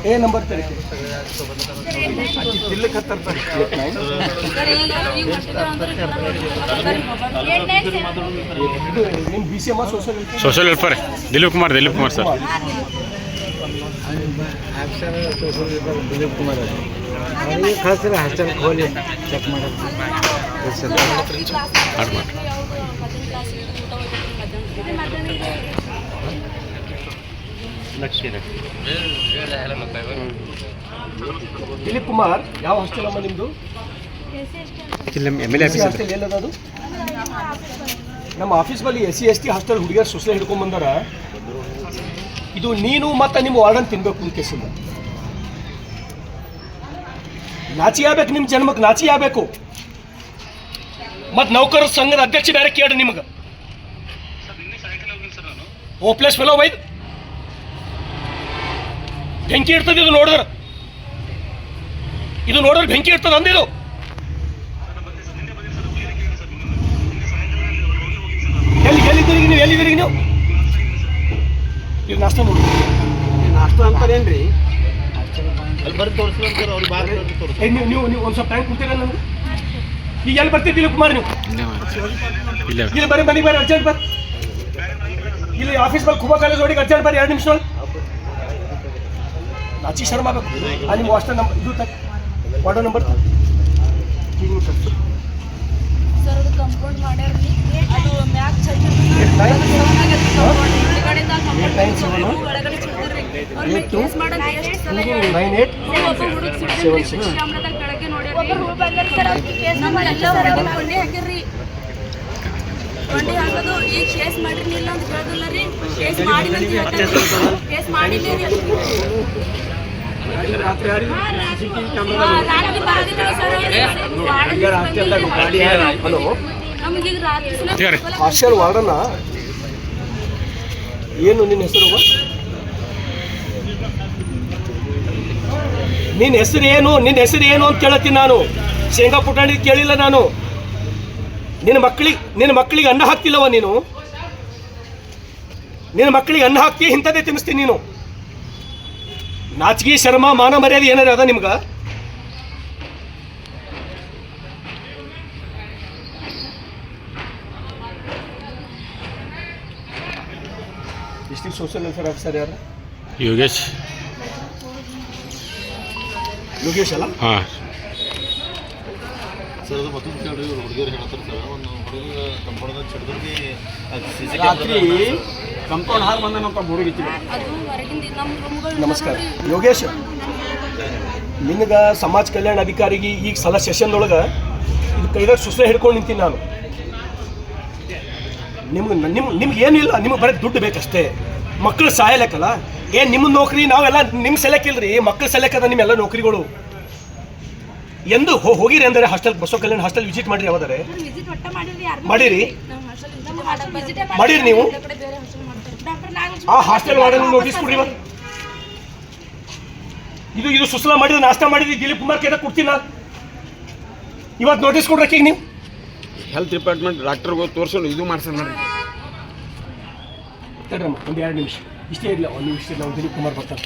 ए number social welfare Dilip Kumar sir Dilip Kumar खास hostel खोली check ಮಾಡೋದು दिलीप कुमार ಯಾವ ಹಾಸ್ಟೆಲ್ ಅಮ್ಮ ನಿಮ್ಮದು MLA ಆಫೀಸ್ ಹಾಸ್ಟೆಲ್ ಎಲ್ಲದು ನಮ್ಮ ಆಫೀಸ್ ಬಳಿ SC ST ಹಾಸ್ಟೆಲ್ ಹುಡುಗಿಯರು ಸೊಸೆ ಹಿಡ್ಕೊಂಡು ಬಂದಾರ ಇದು ನೀನು ಮತ್ತೆ ನಿಮ್ಮ ವಾರ್ಡನ್ ತಿನ್ಬೇಕು ಅಂತ ಕೇಸಿಲ್ಲ ನಾಚಿ ಆಗ್ಬೇಕು ನಿಮ್ಮ ಜನ್ಮಕ್ಕೆ ನಾಚಿ ಆಗ್ಬೇಕು ಮತ್ತು ನೌಕರರ ಸಂಘದ ಅಧ್ಯಕ್ಷ ಬೇರೆ ಕೇಳಿ ನಿಮಗೆ ಓಪ್ಲೆಸ್ ಫೆಲೋ ವೈದ್ ಬೆಂಕಿ ಇರ್ತದೆ ಇದು ನೋಡಿದ್ರೆ ಬೆಂಕಿ ಇರ್ತದೆ ಅಂದಿದು ಎಲ್ಲಿದ್ದೀರಿ ನೀವು ಈಗ ನಾಷ್ಟ ನೋಡಿ ನಾಷ್ಟ ಅಂತಾರೇನ್ರಿ ನೀವು ಒಂದು ಸ್ವಲ್ಪ ಟೈಮ್ ಕೊಡ್ತೀರ ನಮ್ಗೆ ಈಗ ಎಲ್ಲಿ ಬರ್ತಿದ್ದಿಲ್ಲ ಕುಮಾರ್ ನೀವು ಇಲ್ಲಿ ಬರೀ ಮನೆಗೆ ಬರ್ರಿ ಅರ್ಜೆಂಟ್ ಬರ್ರಿ ಇಲ್ಲಿ ಆಫೀಸ್ ಬಲ್ಲಿ ಖುಬಾ ಕಾಲೇಜ್ ಒಳಗೆ ಅರ್ಜೆಂಟ್ ಬರ್ರಿ 2 ನಿಮಿಷ ನಾಚಿ ಶರ್ಮ ಆಗಬೇಕು ನಿಮ್ಮ ವಾಟ್ಸ್ಆಪ್ ನಂಬರ್ ಇದು ವಾರ್ಡ್ ನಂಬರ್ ಸರ್ ಅದು ಕಂಪೌಂಡ್ ಮಾಡ್ಯಾರ್ರಿ ಅದು ಮ್ಯಾಕ್ ಕೊಂಡಿ ಹಾಕೋದು ಈಗ ಕೇಸ್ ಮಾಡಿರ್ಲಿಲ್ಲ ಅಂತ ಕೇಳಿದಿಲ್ಲ ರೀ ಕೇಸ್ ಮಾಡಿ ಕೇಸ್ ಮಾಡಿಲ್ಲ ಹಾಸ್ಟೆಲ್ ವಾರ್ಡನ್ನ ಏನು ನಿನ್ನ ಹೆಸರು ನಿನ್ನ ಹೆಸರು ಏನು ಅಂತ ಕೇಳತ್ತೀನಿ ನಾನು ಶೇಂಗಾ ಪುಟಾಣಿ ಕೇಳಿಲ್ಲ ನಾನು ನಿನ್ನ ಮಕ್ಕಳಿಗೆ ಅನ್ನ ಹಾಕ್ತಿಲ್ಲವ ನೀನು ನಿನ್ನ ಮಕ್ಕಳಿಗೆ ಅನ್ನ ಹಾಕ್ತಿ ಇಂಥದ್ದೇ ತಿನ್ನಿಸ್ತೀನಿ ನೀನು ನಾಚಿಕೆ ಶರ್ಮ ಮಾನ ಮರ್ಯಾದೆ ಏನಾರ ಅದ ನಿಮ್ಗೆ ಡಿಸ್ಟ್ರಿಕ್ಟ್ ಸೋಷಿಯಲ್ ವೆಲ್ಫೇರ್ ಆಫೀಸರ್ ಯಾರು ಯೋಗೇಶ್ ಅಲ್ಲ ಹಾಂ ಸರ್ ಅದು ಮತ್ತೊಂದು ಕೇಳ್ರಿ ಇವ್ರು ಹುಡುಗಿಯರು ಹೇಳ್ತಾರೆ ಸರ್ ಒಂದು ಹುಡುಗ ಕಂಪೌಂಡ್ದಾಗ ಚಿಡ್ದ್ರಿಗೆ ರಾತ್ರಿ ಕಂಪೌಂಡ್ ಹಾರು ಬಂದನಂತ ಹುಡುಗಿತ್ತು ನಮಸ್ಕಾರ ಯೋಗೇಶ್ ನಿನಗೆ ಸಮಾಜ ಕಲ್ಯಾಣ ಅಧಿಕಾರಿಗೆ ಈಗ ಸಲ ಸೆಷನ್ದೊಳಗೆ ಇದು ಕೈದಾಗ ಸುಸ್ಲೆ ಹಿಡ್ಕೊಂಡು ನಿಂತೀನಿ ನಾನು ನಿಮ್ಗೆ ಏನೂ ಇಲ್ಲ ನಿಮಗೆ ಬರೀ ದುಡ್ಡು ಬೇಕಷ್ಟೇ ಮಕ್ಕಳು ಸಾಯಲೆಕ್ಕಲ್ಲ ಏನು ನಿಮ್ಮ ನೌಕರಿ ನಾವೆಲ್ಲ ನಿಮ್ಮ ಸೆಲೆಕ್ಟ್ ಇಲ್ರಿ ಮಕ್ಕಳು ಸೆಲೆಕ್ಟ್ ಅದ ನಿಮ್ಮೆಲ್ಲ ನೌಕರಿಗಳು ಎಂದು ಹೋಗಿರಿ ಅಂದರೆ ಹಾಸ್ಟೆಲ್ ಬಸವ ಕಲ್ಯಾಣ ಹಾಸ್ಟೆಲ್ ವಿಸಿಟ್ ಮಾಡಿರಿ ಯಾವ್ದಾರೆ ಮಾಡಿರಿ ನೀವು ಆ ಹಾಸ್ಟೆಲ್ ವಾರ್ಡನ್ ನೋಟಿಸ್ ಕೊಡ್ರಿ ಇದು ಸುಸ್ಲಾ ಮಾಡಿದ್ರೆ ನಾಷ್ಟ ಮಾಡಿದ್ರಿ ದಿಲೀಪ್ ಕುಮಾರ್ ಕೈದಾಗ ಕೊಡ್ತೀನಿ ನಾನು ಇವತ್ತು ನೋಟಿಸ್ ಕೊಡ್ರಕ್ಕೆ ಈಗ ನೀವು ಹೆಲ್ತ್ ಡಿಪಾರ್ಟ್ಮೆಂಟ್ ಡಾಕ್ಟರ್ಗೆ ತೋರಿಸೋಣ ಇದು ಮಾಡ್ಸೋಣ ನೋಡ್ರಿ ತಡ್ರಮ್ಮ ಒಂದು 2 ನಿಮಿಷ ಇಷ್ಟೇ ಇರಲಿಲ್ಲ 1 ನಿಮಿಷ ನಾವು ದಿಲೀಪ್ ಕುಮಾರ್ ಬರ್ತಾರೆ